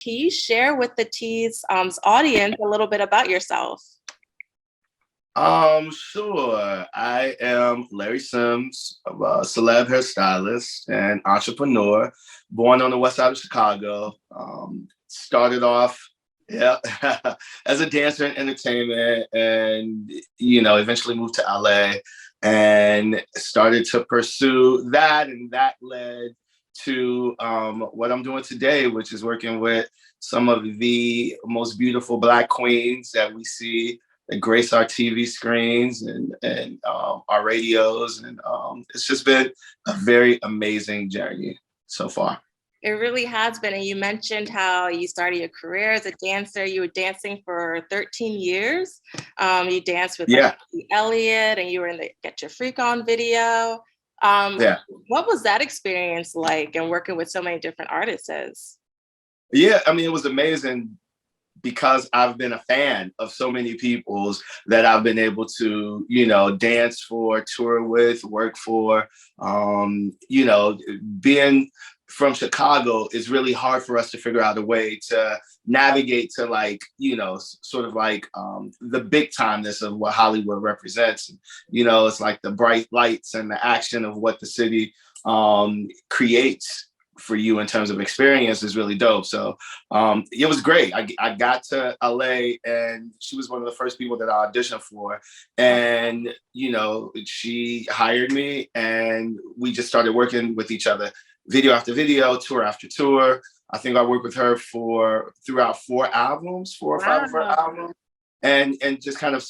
Can you share with the Tease audience a little bit about yourself? Sure. I am Larry Sims, I'm a celeb hairstylist and entrepreneur, born on the west side of Chicago. Started off, yeah, as a dancer in entertainment, and eventually moved to LA and started to pursue that, and that led to what I'm doing today, which is working with some of the most beautiful Black queens that we see that grace our TV screens and our radios. And it's just been a very amazing journey so far. It really has been. And you mentioned how you started your career as a dancer. You were dancing for 13 years. You danced with like Yeah. Elliott, and you were in the Get Your Freak On video. Yeah. What was that experience like, and working with so many different artists? Yeah. I mean, it was amazing because I've been a fan of so many people's that I've been able to, dance for, tour with, work for. Being from Chicago, is really hard for us to figure out a way to navigate to sort of like the big timeness of what Hollywood represents. It's like the bright lights and the action of what the city creates for you in terms of experience is really dope. So it was great. I got to LA and she was one of the first people that I auditioned for. And, she hired me and we just started working with each other, video after video, tour after tour. I think I worked with her throughout 4 or 5 of her albums. And just kind of,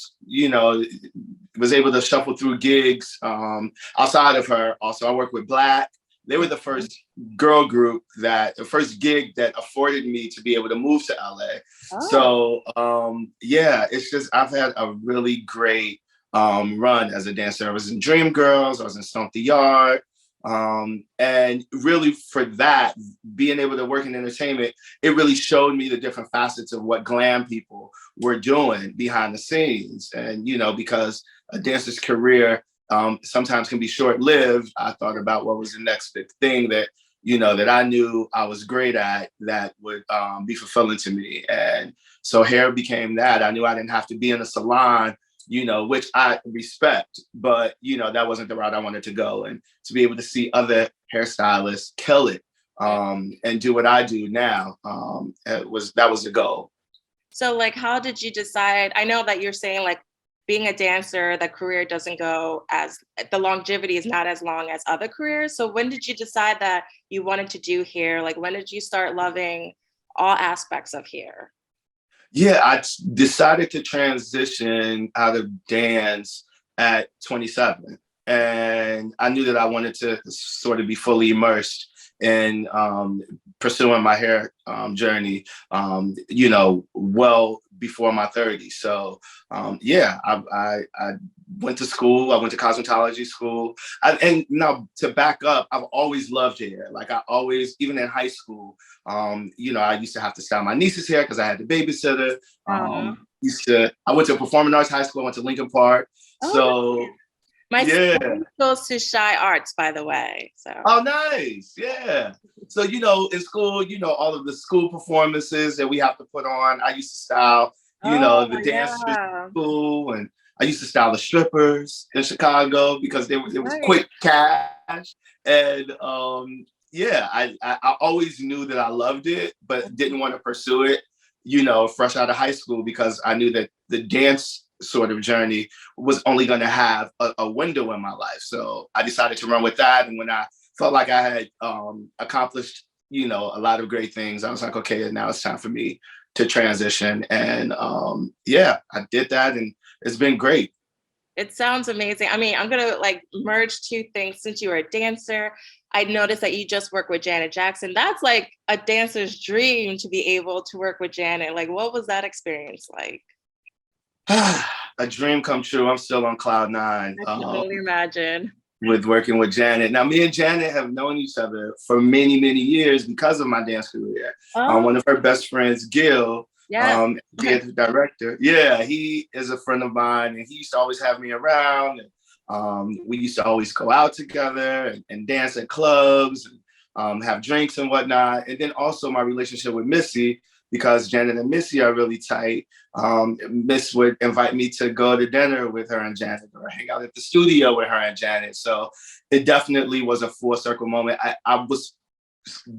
was able to shuffle through gigs outside of her. Also, I worked with Black. They were the first girl group the first gig that afforded me to be able to move to LA. Oh. So it's just, I've had a really great run as a dancer. I was in Dreamgirls, I was in Stomp the Yard. And really for that, being able to work in entertainment, it really showed me the different facets of what glam people were doing behind the scenes. And, because a dancer's career sometimes can be short-lived, I thought about what was the next big thing that, that I knew I was great at that would be fulfilling to me. And so hair became that. I knew I didn't have to be in a salon, which I respect, but, that wasn't the route I wanted to go. And to be able to see other hairstylists kill it and do what I do now, that was the goal. So like, how did you decide? I know that you're saying like, being a dancer, the career doesn't go the longevity is not as long as other careers. So when did you decide that you wanted to do hair? Like, when did you start loving all aspects of hair? Yeah, I decided to transition out of dance at 27. And I knew that I wanted to sort of be fully immersed in pursuing my hair journey, well before my 30s. So I went to school. I went to cosmetology school. And now to back up, I've always loved hair. Like I always, even in high school, I used to have to style my niece's hair because I had the babysitter. I went to a performing arts high school. I went to Lincoln Park. Oh, so my son goes to Shy Arts, by the way. So. Oh, nice. Yeah. So, in school, all of the school performances that we have to put on, I used to style, the dancers in school, and I used to style the strippers in Chicago because it was quick cash. And I always knew that I loved it, but didn't want to pursue it, fresh out of high school because I knew that the dance sort of journey was only going to have a window in my life. So I decided to run with that. And when I felt like I had accomplished, a lot of great things, I was like, okay, now it's time for me to transition. And I did that and it's been great. It sounds amazing. I mean, I'm going to merge two things. Since you were a dancer, I noticed that you just work with Janet Jackson. That's like a dancer's dream to be able to work with Janet. Like, what was that experience like? A dream come true. I'm still on cloud 9. I can only imagine. With working with Janet. Now, me and Janet have known each other for many, many years because of my dance career. One of her best friends, Gil, the director. Yeah, he is a friend of mine, and he used to always have me around. And, we used to always go out together and dance at clubs. have drinks and whatnot. And then also my relationship with Missy, because Janet and Missy are really tight. Miss would invite me to go to dinner with her and Janet or hang out at the studio with her and Janet. So it definitely was a full circle moment. I was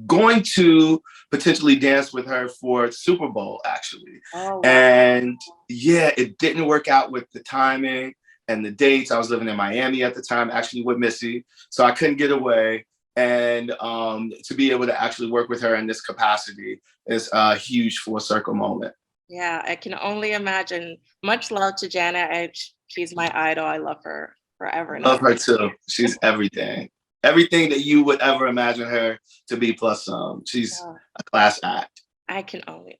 going to potentially dance with her for Super Bowl, actually. Oh, wow. And yeah, it didn't work out with the timing and the dates. I was living in Miami at the time, actually with Missy. So I couldn't get away. And to be able to actually work with her in this capacity is a huge full circle moment. Yeah, I can only imagine. Much love to Janet. She's my idol. I love her forever and Love ever. her too. She's everything. Everything that you would ever imagine her to be plus some. She's Yeah, a class act. I can only.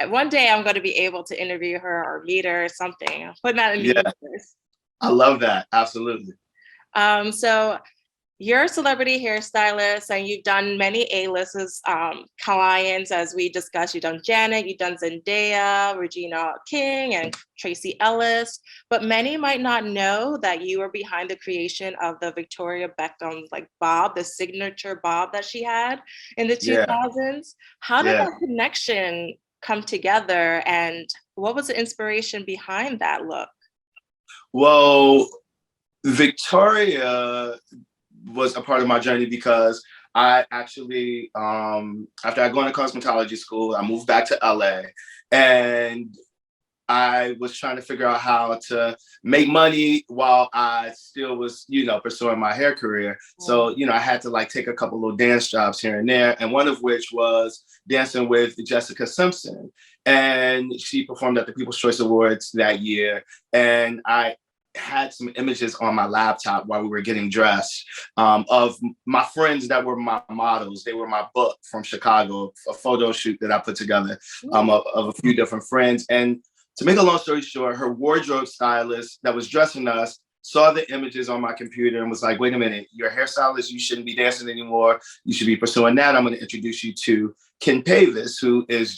One day I'm going to be able to interview her or meet her or something. I'm putting that in the Yeah, universe. I love that. Absolutely. So you're a celebrity hairstylist and you've done many A-listers clients, as we discussed. You've done Janet, you've done Zendaya, Regina King, and Tracy Ellis. But many might not know that you were behind the creation of the Victoria Beckham like bob, the signature bob that she had in the Yeah, 2000s. How did yeah. that connection come together, and what was the inspiration behind that look? Well, Victoria was a part of my journey because I actually, after I go into cosmetology school, I moved back to LA and I was trying to figure out how to make money while I still was, pursuing my hair career. So, I had to like take a couple little dance jobs here and there. And one of which was dancing with Jessica Simpson. And she performed at the People's Choice Awards that year. And I had some images on my laptop while we were getting dressed of my friends that were my models. They were my book from Chicago, a photo shoot that I put together of a few different friends. And to make a long story short, her wardrobe stylist that was dressing us saw the images on my computer and was like, wait a minute, you're a hairstylist, you shouldn't be dancing anymore. You should be pursuing that. I'm going to introduce you to Ken Pavis, who was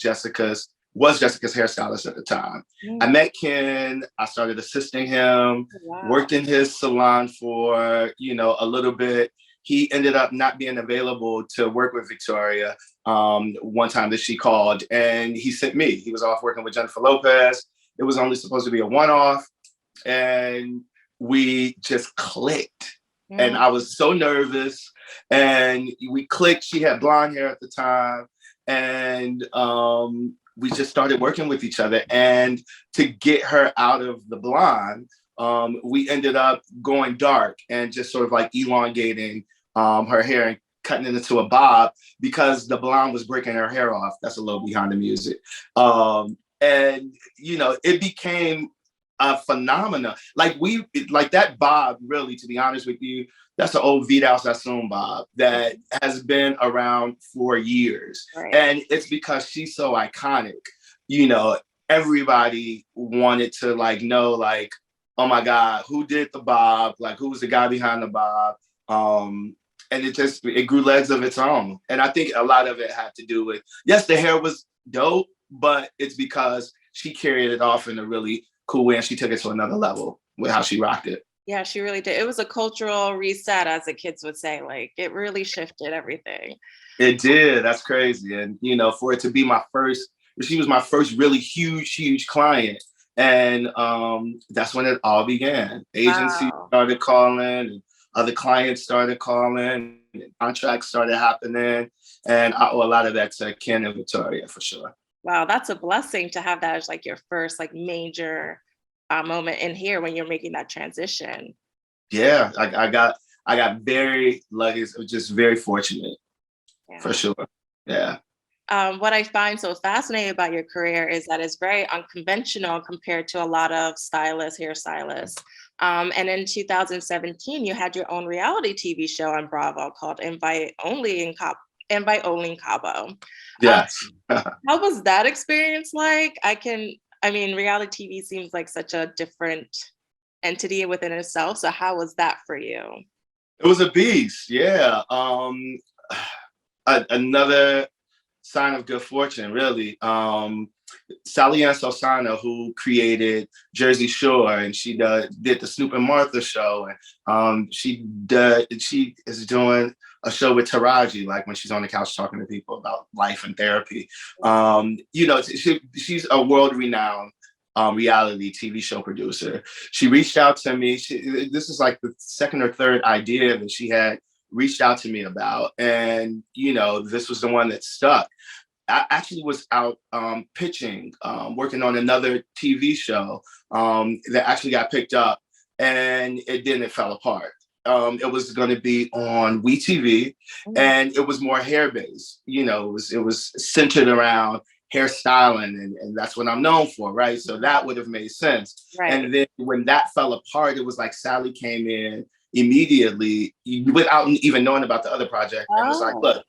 Jessica's hairstylist at the time. I met Ken, I started assisting him, worked in his salon for, a little bit. He ended up not being available to work with Victoria one time that she called, and he sent me. He was off working with Jennifer Lopez. It was only supposed to be a one-off, and we just clicked. And I was so nervous, and we clicked. She had blonde hair at the time, and we just started working with each other. And to get her out of the blonde, we ended up going dark and just sort of like elongating her hair and cutting it into a bob because the blonde was breaking her hair off. That's a little behind the music. And, it became a phenomenon. Like that bob, really, to be honest with you, that's an old Vidal Sassoon bob that has been around for years. Right. And it's because she's so iconic. Everybody wanted to know, oh my God, who did the bob? Like, who was the guy behind the bob? And it grew legs of its own. And I think a lot of it had to do with, yes, the hair was dope, but it's because she carried it off in a really cool way and she took it to another level with how she rocked it. Yeah, she really did. It was a cultural reset, as the kids would say. Like, it really shifted everything. It did. That's crazy. And, for it to be she was my first really huge client. And that's when it all began. Agencies started calling, and other clients started calling, and contracts started happening. And I owe a lot of that to Ken and Victoria, for sure. Wow, that's a blessing to have that as your first major moment in here when you're making that transition. Yeah, I got very lucky, just very fortunate, for sure. Yeah. What I find so fascinating about your career is that it's very unconventional compared to a lot of hairstylists. And in 2017, you had your own reality TV show on Bravo called Invite Only in Cabo. Yes. How was that experience like? Reality TV seems like such a different entity within itself. So how was that for you? It was a beast. Yeah. Another sign of good fortune, really. Sally Ann Sosana, who created Jersey Shore, and she did the Snoop and Martha show, and she is doing a show with Taraji, like when she's on the couch talking to people about life and therapy. You know, she's a world-renowned reality TV show producer. She reached out to me. This is like the second or third idea that she had reached out to me about. And, you know, this was the one that stuck. I actually was out pitching, working on another TV show that actually got picked up, and it fell apart. It was going to be on WeTV, and it was more hair based. You know, it was centered around hairstyling, and that's what I'm known for, right? So that would have made sense. Right. And then when that fell apart, it was like Sally came in immediately without even knowing about the other project, and was like, "Look,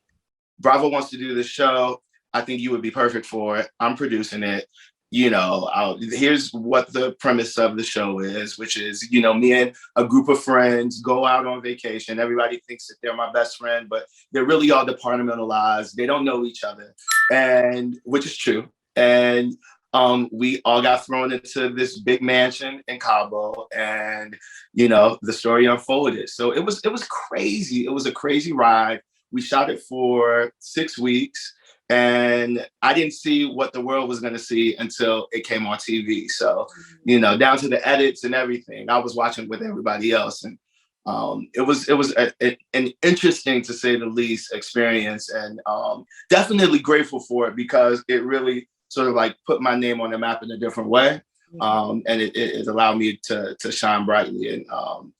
Bravo wants to do this show. I think you would be perfect for it. I'm producing it. You know, here's what the premise of the show is, which is, you know, me and a group of friends go out on vacation. Everybody thinks that they're my best friend, but they're really all departmentalized. They don't know each other, and which is true. And we all got thrown into this big mansion in Cabo, and you know, the story unfolded. So it was crazy. It was a crazy ride. We shot it for 6 weeks. And I didn't see what the world was going to see until it came on TV. So, you know, down to the edits and everything, I was watching with everybody else. And it was an interesting, to say the least, experience. And definitely grateful for it, because it really sort of like put my name on the map in a different way. And it allowed me to shine brightly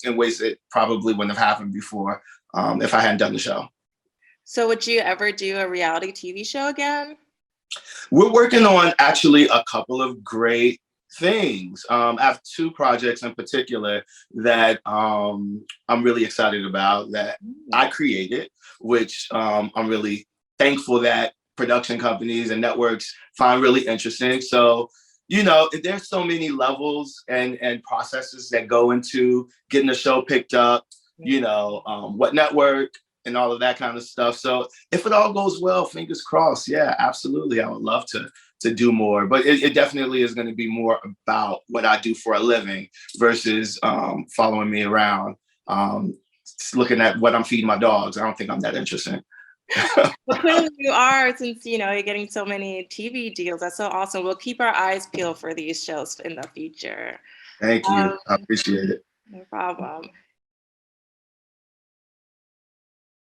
in ways that probably wouldn't have happened before if I hadn't done the show. So would you ever do a reality TV show again? We're working on actually a couple of great things. I have 2 projects in particular that I'm really excited about, that I created, which I'm really thankful that production companies and networks find really interesting. So, you know, there's so many levels and processes that go into getting a show picked up, you know, what network, and all of that kind of stuff. So if it all goes well, fingers crossed, yeah, absolutely. I would love to do more, but it definitely is going to be more about what I do for a living versus following me around, looking at what I'm feeding my dogs. I don't think I'm that interesting. Well, clearly you are, since, you know, you're getting so many TV deals. That's so awesome. We'll keep our eyes peeled for these shows in the future. Thank you. I appreciate it. No problem.